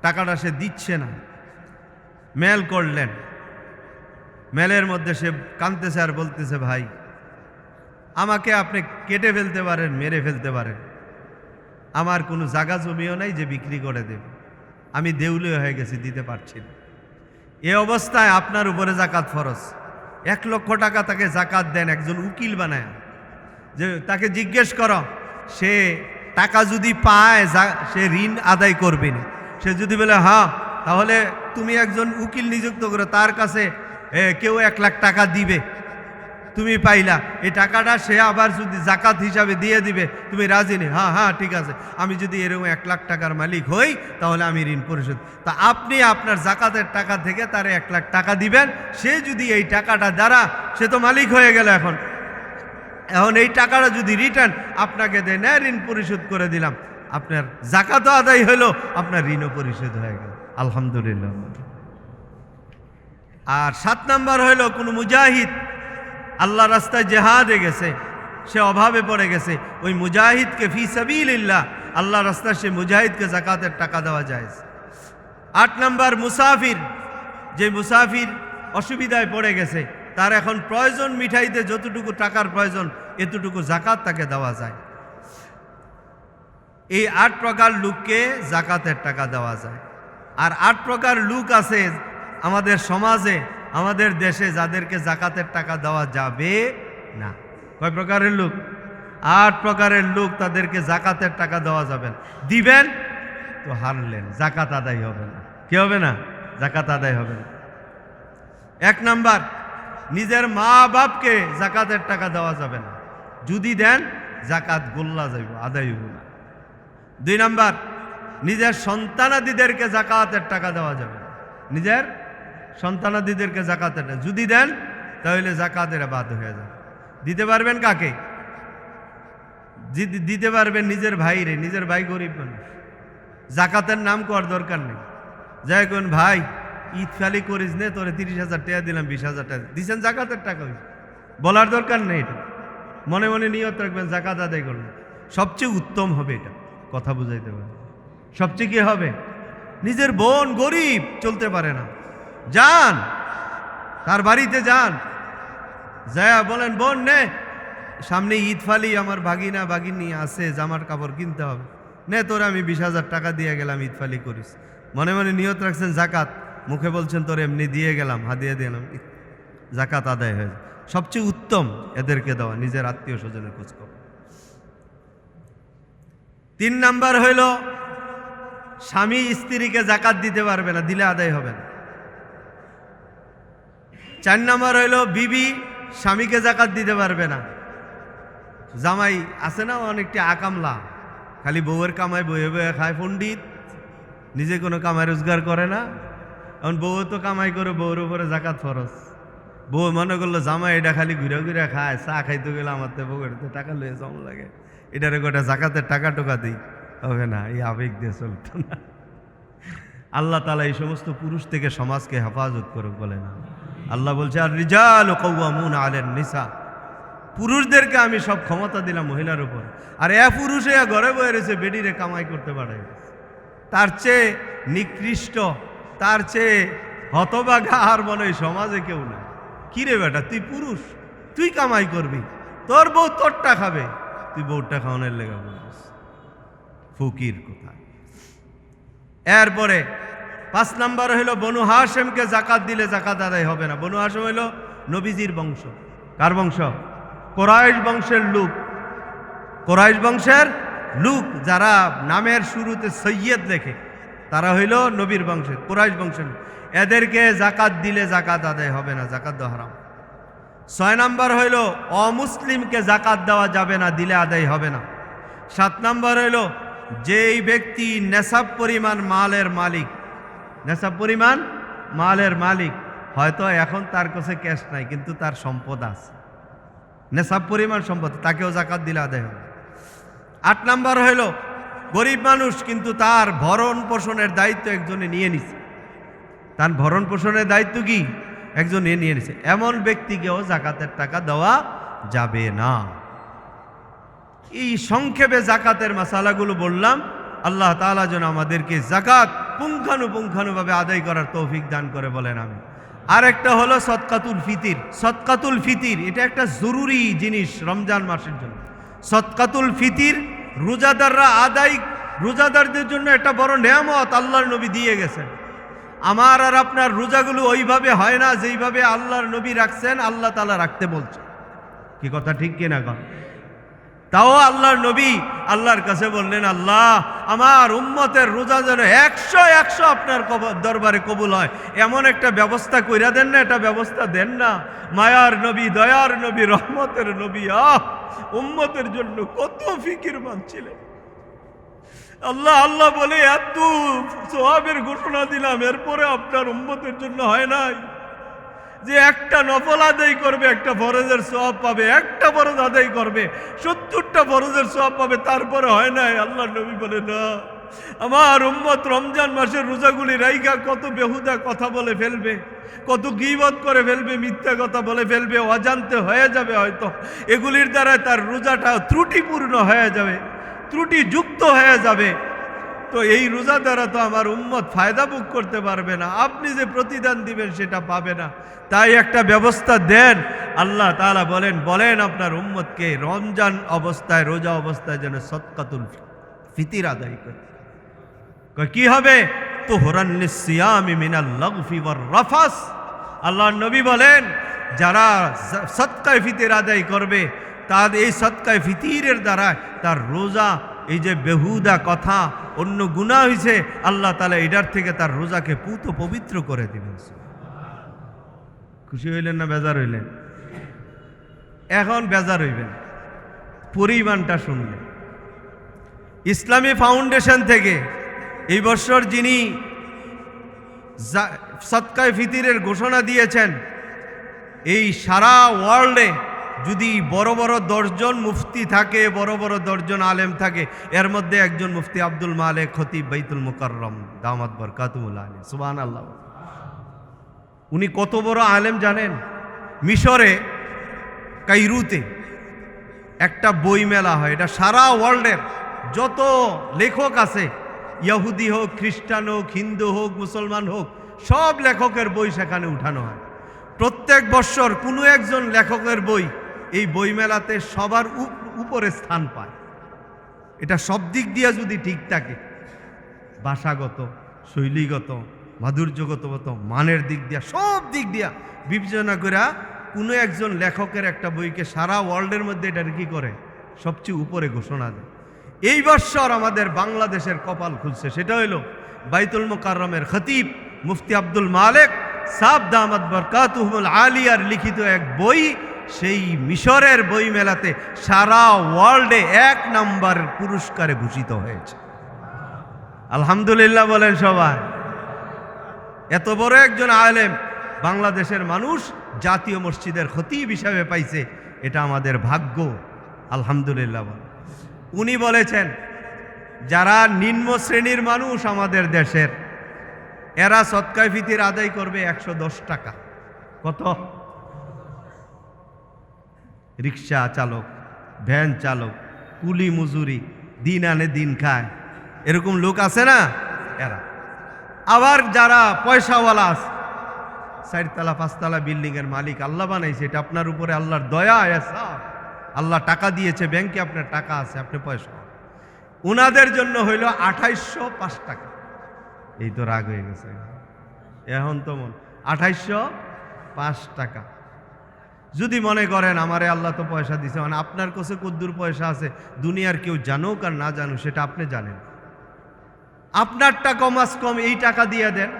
টাকাটা সে দিচ্ছে না, মেল করলেন, মেলের মধ্যে সে কাঁদতেছে আর বলতেছে, ভাই আমাকে আপনি কেটে ফেলতে পারেন, মেরে ফেলতে পারেন, আমার কোনো জায়গা জমিও নাই যে বিক্রি করে দেবে, আমি দেউলিয়া হয়ে গেছি, দিতে পারছি না। এ অবস্থায় আপনার উপরে জাকাত ফরজ। 1 লক্ষ টাকা তাকে জাকাত দেন, একজন উকিল বানায়, যে তাকে জিজ্ঞেস করো সে টাকা যদি পায় সে ঋণ আদায় করবে না। সে যদি বলে হ্যাঁ, তাহলে তুমি একজন উকিল নিযুক্ত করো, তার কাছে কেউ 1 লাখ টাকা দিবে, তুমি পাইলা, এই টাকাটা সে আবার যদি জাকাত হিসাবে দিয়ে দিবে, তুমি রাজি নেই? হ্যাঁ হ্যাঁ ঠিক আছে, আমি যদি এরকম 1 লাখ টাকার মালিক হই তাহলে আমি ঋণ পরিশোধ। তা আপনি আপনার জাকাতের টাকা থেকে তার 1 লাখ টাকা দিবেন, সে যদি এই টাকাটা দ্বারা, সে তো মালিক হয়ে গেল, এখন এই টাকাটা যদি রিটার্ন আপনাকে দেয়, না ঋণ পরিশোধ করে দিলাম, আপনার জাকাতও আদায় হলো, আপনার ঋণও পরিশোধ হয়ে গেল, আলহামদুলিল্লাহ। আর 7 নাম্বার হইল কোনো মুজাহিদ আল্লাহ রাস্তায় জেহাদে গেছে, সে অভাবে পড়ে গেছে, ওই মুজাহিদকে ফি সাবিলিল্লাহ আল্লাহ রাস্তায় সে মুজাহিদকে জাকাতের টাকা দেওয়া যায়। 8 নাম্বার, মুসাফির, যে মুসাফির অসুবিধায় পড়ে গেছে, তার এখন প্রয়োজন মিঠাইতে যতটুকু টাকার প্রয়োজন, এতটুকু জাকাত তাকে দেওয়া যায়। এই 8 প্রকার লোককে জাকাতের টাকা দেওয়া যায়। আর 8 প্রকার লোক আছে আমাদের সমাজে, আমাদের দেশে, যাদেরকে জাকাতের টাকা দেওয়া যাবে না। কয় প্রকারের লোক? 8 প্রকারের লোক, তাদেরকে জাকাতের টাকা দেওয়া যাবে না। দিবেন তো হারলেন, জাকাত আদায় হবে না। কি হবে না? জাকাত আদায় হবে না। 1 নাম্বার, নিজের মা বাপকে জাকাতের টাকা দেওয়া যাবে না, যদি দেন জাকাত গোল্লা যাইব, আদায় হইব না। 2 নাম্বার, নিজের সন্তানাদিদেরকে জাকাতের টাকা দেওয়া যাবে না, নিজের সন্তানাদিদেরকে জাকাতের টাকা যদি দেন তাহলে জাকাতের বাদ হয়ে যায়। দিতে পারবেন কাকে? দিতে পারবেন নিজের ভাইরে, নিজের ভাই গরিব মানুষ, জাকাতের নাম করার দরকার নেই। যাই কোন ভাই ঈদ খালি করিস নে, তোরে 30,000 টাকা দিলাম, 20,000 টাকা দিচ্ছেন, জাকাতের টাকা বলার দরকার নেই। এটা মনে মনে নিয়ত রাখবেন, জাকাত আদায় করলেন। সবচেয়ে উত্তম হবে এটা, কথা বুঝাইতে পারে। সবচেয়ে কি হবে? নিজের বোন গরিব, চলতে পারে না, যান তার বাড়িতে, যান যায় বলেন, বোন নে, সামনে ঈদ ফালি, আমার ভাগিনা ভাগিনী আছে, জামার কাপড় কিনতে হবে, নে তোরে আমি 20,000 টাকা দিয়ে গেলাম, ঈদ ফালি করিস। মনে মনে নিয়ত রাখছেন জাকাত, মুখে বলছেন তোর এমনি দিয়ে গেলাম, হাদিয়া দিলাম, জাকাত আদায় হয়ে যায়। সবচেয়ে উত্তম এদেরকে দেওয়া, নিজের আত্মীয় স্বজনের খোঁজ খবর। 3 নাম্বার হইল স্বামী স্ত্রীকে জাকাত দিতে পারবে না, দিলে আদায় হবে না। 4 নাম্বার হইল বিবি স্বামীকে জাকাত দিতে পারবে না। জামাই আছে না অনেকটি আকামলা, খালি বউয়ের কামাই বয়ে বয়ে খায়, পণ্ডিত, নিজে কোনো কামাই রোজগার করে না। এখন বউ তো কামাই করে, বউর উপরে জাকাত ফরজ। বউ মনে করলো জামাই এটা খালি ঘুরে ঘুরে খায়, চা খাইতে গেলে আমার তো বউয়ের টাকা লয়ে জম লাগে, এটারে গোটা জাকাতের টাকা টোকা দিই, হবে না, এই আবেগ দিয়ে চলতো না। আল্লাহ তাআলা এই সমস্ত পুরুষ থেকে সমাজকে হেফাজত করুক, বলে না। আল্লাহ বলছে আর রিজালু কাওয়ামুনা আলান নিসা, পুরুষদেরকে আমি সব ক্ষমতা দিলাম মহিলার উপর। আর পুরুষে ঘরে বয়ে রয়েছে, বেডিরে কামাই করতে পারে। তার চেয়ে নিকৃষ্ট, তার চেয়ে হতভাগা আর মনে হয় সমাজে কেউ না। কিরে বেটা, তুই পুরুষ, তুই কামাই করবি, তোর বউ তোরটা খাবে, তুই বউটা খাওয়ানোর লেগে বলিস, ফকির কোথায়। এরপরে 5 নাম্বার হইল বনু হাশেমকে জাকাত দিলে জাকাত আদায় হবে না। বনু হাশেম হইল নবীজির বংশ। কার বংশ? কোরাইশ বংশের লোক। কোরাইশ বংশের লোক যারা নামের শুরুতে সৈয়দ লেখে, তারা হইল নবীর বংশের, কোরাইশ বংশের লোক। এদেরকে জাকাত দিলে জাকাত আদায় হবে না, জাকাত দেওয়া হারাম। 6 নাম্বার হইল অমুসলিমকে জাকাত দেওয়া যাবে না, দিলে আদায় হবে না। 7 নাম্বার হইল যেই ব্যক্তি নেশাব পরিমাণ মালের মালিক, নেশাব পরিমাণ মালের মালিক, হয়তো এখন তার কাছে ক্যাশ নাই কিন্তু তার সম্পদ আছে, নেশাব পরিমাণ সম্পদ, তাকেও জাকাত দিলে আদায় হবে। 8 নাম্বার হইল গরিব মানুষ কিন্তু তার ভরণ পোষণের দায়িত্ব একজনে নিয়ে নিছে, তার ভরণ পোষণের দায়িত্ব কি একজন নিয়ে নিছে, এমন ব্যক্তিকেও জাকাতের টাকা দেওয়া যাবে না। এই সংক্ষেপে জাকাতের মাসালাগুলো বললাম। আল্লাহ তাআলা যেন আমাদেরকে জাকাত পুঙ্খানুপুঙ্খানুভাবে আদায় করার তৌফিক দান করে, বলেন আমি। আর একটা হলো সদকাতুল ফিতির। সদকাতুল ফিতির এটা একটা জরুরি জিনিস রমজান মাসের জন্য। সদকাতুল ফিতির রোজাদাররা আদায়, রোজাদারদের জন্য একটা বড় নেয়ামত আল্লাহর নবী দিয়ে গেছেন। আমার আর আপনার রোজাগুলো ওইভাবে হয় না যেইভাবে আল্লাহর নবী রাখছেন, আল্লাহ তাআলা রাখতে বলছে। কি কথা ঠিক কিনা কন? তাও আল্লাহর নবী আল্লাহর কাছে বললেন, আল্লাহ আমার উম্মতের রোজা যেন 100 আপনার দরবারে কবুল হয়, এমন একটা ব্যবস্থা কইরা দেন না, এটা ব্যবস্থা দেন না। মায়ার নবী, দয়ার নবী, রহমতের নবী, উম্মতের জন্য কত ফিকিরমান ছিলেন। আল্লাহ আল্লাহ বলে এত সওয়াবের ঘোষণা দিলাম, এরপরে আপনার উম্মতের জন্য হয় নাই যে একটা নফল আদায় করবে একটা ফরজের সওয়াব পাবে, একটা ফরজ আদায় করবে 70টা ফরজের সওয়াব পাবে, তারপরে হয় নাই। আল্লাহ নবী বলে না, আমার উম্মত রমজান মাসের রোজাগুলি রাইগা কত বেহুদা কথা বলে ফেলবে, কত গীবত করে ফেলবে, মিথ্যা কথা বলে ফেলবে, অজান্তে হয়ে যাবে, হয়তো এগুলির দ্বারা তার রোজাটা ত্রুটিপূর্ণ হয়ে যাবে, ত্রুটিযুক্ত হয়ে যাবে। তো এই রোজা দ্বারা তো আমার উম্মত ফায়দা ভোগ করতে পারবে না, আপনি যে প্রতিদান দিবেন সেটা পাবে না। তাই একটা ব্যবস্থা দেন। আল্লাহ তাআলা বলেন আপনার উম্মতকে রমজান অবস্থায়, রোজা অবস্থায় যেন সদকাতুল ফিতির আদায় করে। কি হবে? তুহরান লিসিয়ামি মিনাল লাগফি ওয়ার রাফাস। আল্লাহর নবী বলেন যারা সদকায়ে ফিতির আদায় করবে, তার এই সদকায়ে ফিতিরের দ্বারা তার রোজা, এই যে বেহুদা কথা, অন্য গুনাহ হয়েছে, আল্লাহ তাআলা এটার থেকে তার রোজাকে পুত পবিত্র করে দিবেন। খুশি হইলেন না বেজার হইলেন? এখন বেজার হইবেন পরিমাণটা শুনলে। ইসলামী ফাউন্ডেশন থেকে এই বছর যিনি সদকায়ে ফিতিরের ঘোষণা দিয়েছেন, এই সারা ওয়ার্ল্ডে যদি বড় বড় 10 জন মুফতি থাকে, বড় বড় 10 জন আলেম থাকে, এর মধ্যে একজন মুফতি আব্দুল মালেক খতিব বাইতুল মুকাররম দামাত বরকাতুহুল্লাহ আলাইহি, সুবহানাল্লাহ। উনি কত বড় আলেম জানেন? মিশরে কায়রোতে একটা বই মেলা হয়, এটা সারা ওয়ার্ল্ডের যত লেখক আছে, ইহুদি হোক, খ্রিস্টান হোক, হিন্দু হোক, মুসলমান হোক, সব লেখকের বই সেখানে উঠানো হয়। প্রত্যেক বছর কোনো একজন লেখকের বই এই বইমেলাতে সবার উপরে স্থান পায়। এটা সব দিক দিয়ে যদি ঠিক থাকে, ভাষাগত, শৈলীগত, মাধুর্যগত, মানের দিক দিয়া, সব দিক দিয়া বিবেচনা করে কোনো একজন লেখকের একটা বইকে সারা ওয়ার্ল্ডের মধ্যে এটার কি করে সবচেয়ে উপরে ঘোষণা দেয়। এই বছর আমাদের বাংলাদেশের কপাল খুলছে, সেটা হইল বাইতুল মুকাররমের খতিব মুফতি আব্দুল মালেক সাহেব দামাত বরকাতুহুল আলিয়ার লিখিত এক বই সেই মিশরের বই মেলাতে সারা ওয়ার্ল্ডে 1 নাম্বার পুরস্কারে ভূষিত হয়েছে। আলহামদুলিল্লাহ বলেন সবাই। এত বড় একজন আলেম বাংলাদেশের মানুষ জাতীয় মসজিদের খতিব হিসাবে পাইছে, এটা আমাদের ভাগ্য। আলহামদুলিল্লাহ। উনি বলেছেন যারা নিম্ন শ্রেণীর মানুষ আমাদের দেশের, এরা সদকায়ে ফিতির আদায় করবে 110 টাকা। কত? রিক্সা চালক, ভ্যান চালক, কুলি মজুরি, দিন আনে দিন খায়, এরকম লোক আছে না এরা। আবার যারা পয়সাওয়ালা আছে, 4 তলা 5 তলা বিল্ডিং এর মালিক, আল্লাহ বানাইছে, এটা আপনার উপরে আল্লাহর দয়া, আল্লাহ টাকা দিয়েছে, ব্যাংকে আপনার টাকা আছে, আপনি পয়সা, উনাদের জন্য হইল 2805 টাকা। এই তো রাগ হয়ে গেছে এখন তো 2805 টাকা। যদি মনে করেন আমারে আল্লাহ তো পয়সা দিছে, মানে আপনার কাছে কদ্দুর পয়সা আছে দুনিয়ার কেউ জানুক আর না জানুক সেটা আপনি জানেন। আপনারটা কমাস কম এই টাকা দিয়ে দেন,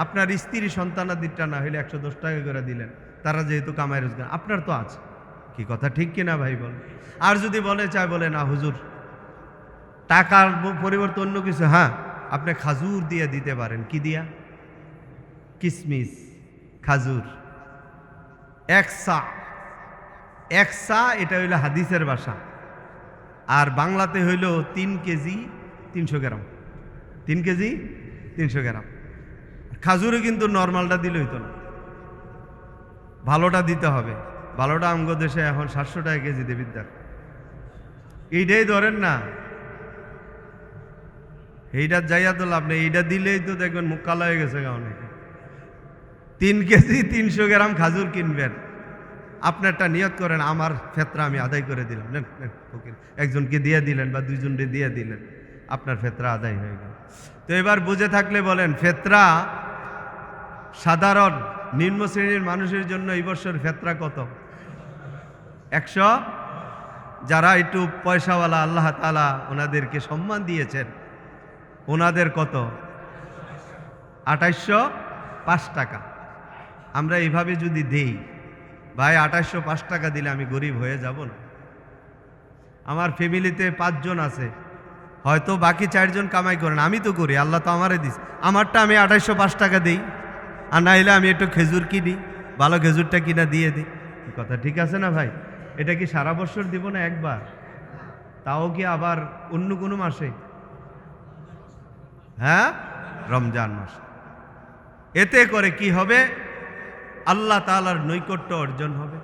আপনার স্ত্রী সন্তানাদিরটা না হইলে 110 টাকা করে দিলেন, তারা যেহেতু কামাই রোজগার, আপনার তো আছে। কি কথা ঠিক কিনা ভাই বল? আর যদি বলে চায়, বলে না হুজুর টাকার পরিবর্তে অন্য কিছু, হ্যাঁ আপনি খাজুর দিয়ে দিতে পারেন। কি দিয়া? কিসমিস, খাজুর। 1 সা, এটা হইল হাদিসের ভাষা, আর বাংলাতে হইল 3 কেজি 300 গ্রাম। 3 কেজি 300 গ্রাম। খাজুরে কিন্তু নর্মালটা দিলে হইতো না, ভালোটা দিতে হবে। ভালোটা আমগো দেশে এখন 700 টাকা কেজি দেবিদ্যার। এইটাই ধরেন না, এইটা যাইয়া তো লাভ নেই, এইটা দিলেই তো দেখবেন মুখ কালো হয়ে গেছে অনেকে। 3 কেজি 300 গ্রাম খাজুর কিনবেন, আপনারটা নিয়ত করেন আমার ফেতরা আমি আদায় করে দিলাম, একজনকে দিয়ে দিলেন বা 2 জনকে দিয়ে দিলেন, আপনার ফেতরা আদায় হয়ে গেল। তো এবার বুঝে থাকলে বলেন, ফেতরা সাধারণ নিম্ন শ্রেণীর মানুষের জন্য এই বছর ফেতরা কত? 100। যারা একটু পয়সাওয়ালা, আল্লাহ তাআলা ওনাদেরকে সম্মান দিয়েছেন, ওনাদের কত? 2805 টাকা। আমরা এইভাবে যদি দেই, ভাই 2805 টাকা দিলে আমি গরিব হয়ে যাব না? আমার ফ্যামিলিতে 5 জন আছে, হয়তো বাকি 4 জন কামাই করেন, আমি তো করি, আল্লাহ তো আমারে দিস, আমারটা আমি 2805 টাকা দিই, আর না হলে আমি একটু খেজুর কিনি, ভালো খেজুরটা কিনা দিয়ে দিই। কথা ঠিক আছে না ভাই? এটা কি সারা বছর দিব না একবার? তাও কি আবার অন্য কোনো মাসে? হ্যাঁ, রমজান মাস। এতে করে কি হবে? আল্লাহ তাআলার নৈকট্য অর্জন হবে।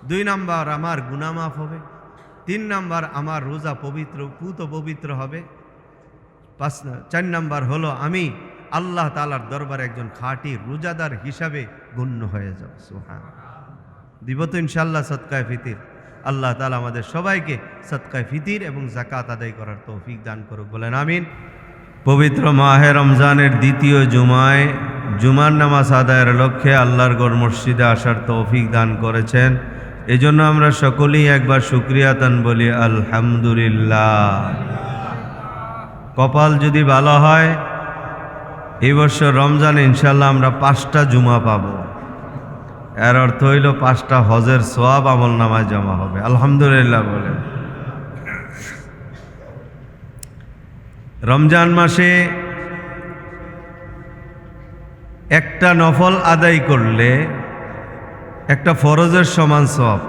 2 নাম্বার আমার গুনাহ মাফ হবে। 3 নাম্বার আমার রোজা পবিত্র হবে। 4 নাম্বার হলো আমি আল্লাহ তাআলার দরবারে একজন খাঁটি রোজাদার হিসাবে গণ্য হয়ে যাব। সুবহানাল্লাহ। দিব তো ইনশাআল্লাহ সদকায়ে ফিতির। আল্লাহ তাআলা আমাদের সবাইকে সদকায়ে ফিতির এবং যাকাত আদায় করার তৌফিক দান করুক, বলেন আমিন। পবিত্র মাহে রমজানের দ্বিতীয় জুমায় জুমার নামাজ আদায়ের লক্ষ্যে আল্লাহর গড় মসজিদে আসার তৌফিক দান করেছেন, এজন্য আমরা সকলেই একবার শুকরিয়াতান বলি আলহামদুলিল্লাহ। কপাল যদি ভালো হয় এই বছর রমজানে ইনশাল্লাহ আমরা 5টা জুমা পাব। এর অর্থ হইল 5টা হজের সওয়াব আমল নামায় জমা হবে। আলহামদুলিল্লাহ বলে। রমজান মাসে একটা নফল আদায় করলে একটা ফরজের সমান সওয়াব,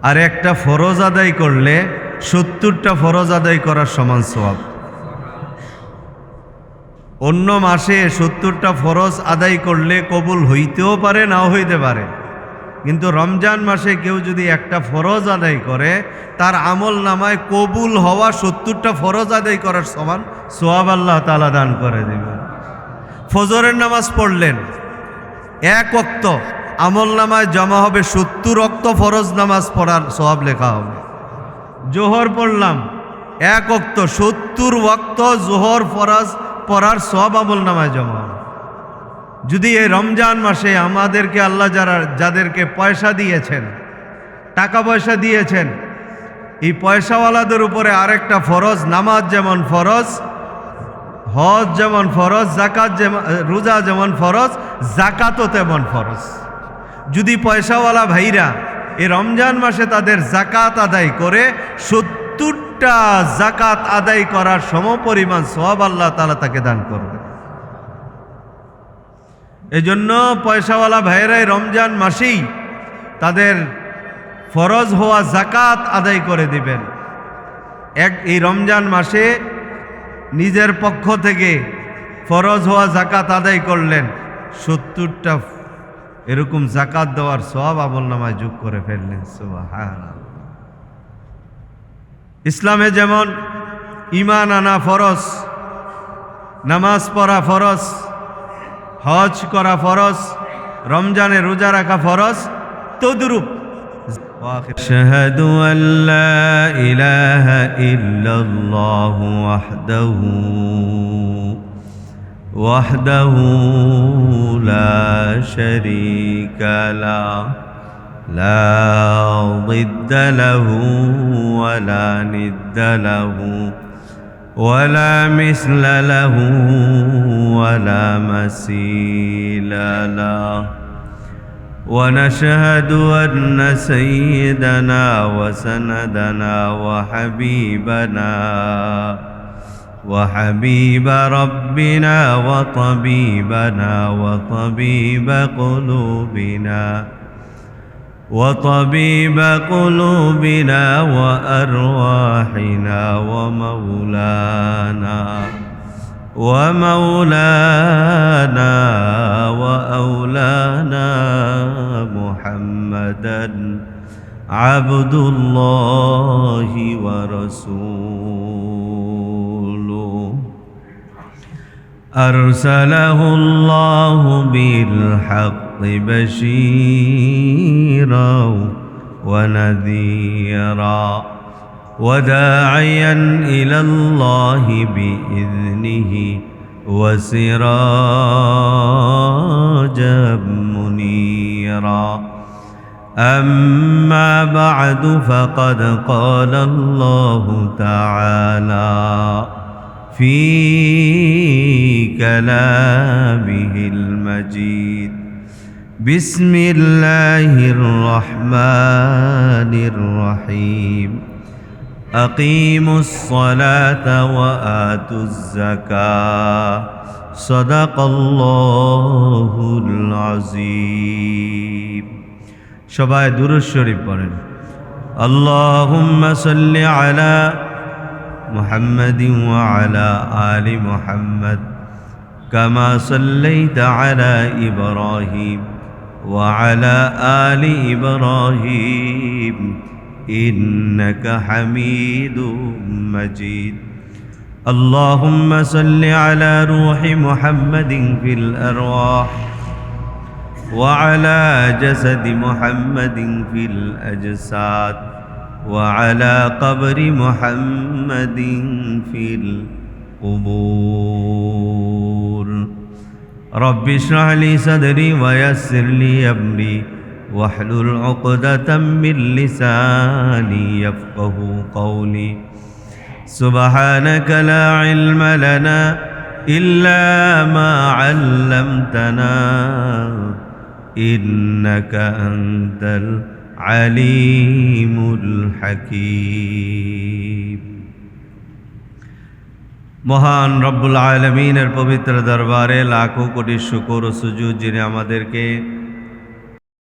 আর একটা ফরজ আদায় করলে 70টা ফরজ আদায় করার সমান সওয়াব। অন্য মাসে 70টা ফরজ আদায় করলে কবুল হইতেও পারে, নাও হইতে পারে, কিন্তু রমজান মাসে কেউ যদি একটা ফরজ আদায় করে তার আমল নামায় কবুল হওয়া 70টা ফরজ আদায় করার সমান সওয়াব আল্লাহ তাআলা দান করে দিবেন। ফজরের নামাজ পড়লেন 1 ওয়াক্ত, আমল নামায় জমা হবে 70 ওয়াক্ত ফরজ নামাজ পড়ার সওয়াব লেখা হবে। জোহর পড়লাম 1 ওয়াক্ত, 70 ওয়াক্ত জোহর ফরজ পড়ার সওয়াব আমল নামায় জমা হবে। যদি এই রমজান মাসে আমাদেরকে আল্লাহ যাদেরকে পয়সা দিয়েছেন, টাকা পয়সা দিয়েছেন, এই পয়সাওয়ালাদের উপরে আরেকটা ফরজ, নামাজ যেমন ফরজ, হজ যেমন ফরজ, জাকাত যেমন, রোজা যেমন ফরজ, জাকাতও তেমন ফরজ। যদি পয়সাওয়ালা ভাইরা এই রমজান মাসে তাদের জাকাত আদায় করে 70টা জাকাত আদায় করার সমপরিমাণ সওয়াব আল্লাহ তাআলা তাকে দান করবে। এজন্য পয়সাওয়ালা ভাইরাই রমজান মাসেই তাদের ফরজ হওয়া জাকাত আদায় করে দিবেন। এই রমজান মাসে নিজের পক্ষ থেকে ফরজ হওয়া জাকাত আদায় করলেন, 70টা এরকম জাকাত দেওয়ার সওয়াব আমলনামায় যোগ করে ফেললেন। সুবহানাল্লাহ। ইসলামে যেমন ঈমান আনা ফরজ, নামাজ পড়া ফরজ, হজ করা ফরজ, রমজানে রোজা রাখা ফরজ, তদ্রূপ আশহাদু আল্লা ইলাহা ইল্লাল্লাহু ওয়াহদাহু লা শারীকা লা যিদ্দা লাহু ওয়া লা নিদ্দা লাহু ولا مثل له ولا مثيل له ونشهد أن سيدنا وسندنا وحبيب ربنا وطبيبنا وطبيب قلوبنا وأرواحنا ومولانا وأولانا محمدا عبد الله ورسوله أرسله الله بالحق بشيرا ونذيرا وداعيا إلى الله بإذنه وسراجا منيرا أما بعد فقد قال الله تعالى في كلامه المجيد بسم الله الرحمن الرحيم أقيموا الصلاة وآتوا الزكاة صدق الله العظيم সবাই দুরূদ শরীফ পড়েন اللهم صل على محمد وعلى آل محمد كما صليت على إبراهيم وعلى آل إبراهيم إنك حميد مجيد اللهم صل على روح محمد في الأرواح وعلى جسد محمد في الأجساد وعلى قبر محمد في القبور رب اشرح لي صدري ويسر لي أمري واحلل عقدة من لساني يفقه قولي سبحانك لا علم لنا إلا ما علمتنا إنك أنت العليم الحكيم মহান রব্বুল আলামিনের পবিত্র দরবারে লাখো কোটি শুকর ও সুজুদ যিনি আমাদেরকে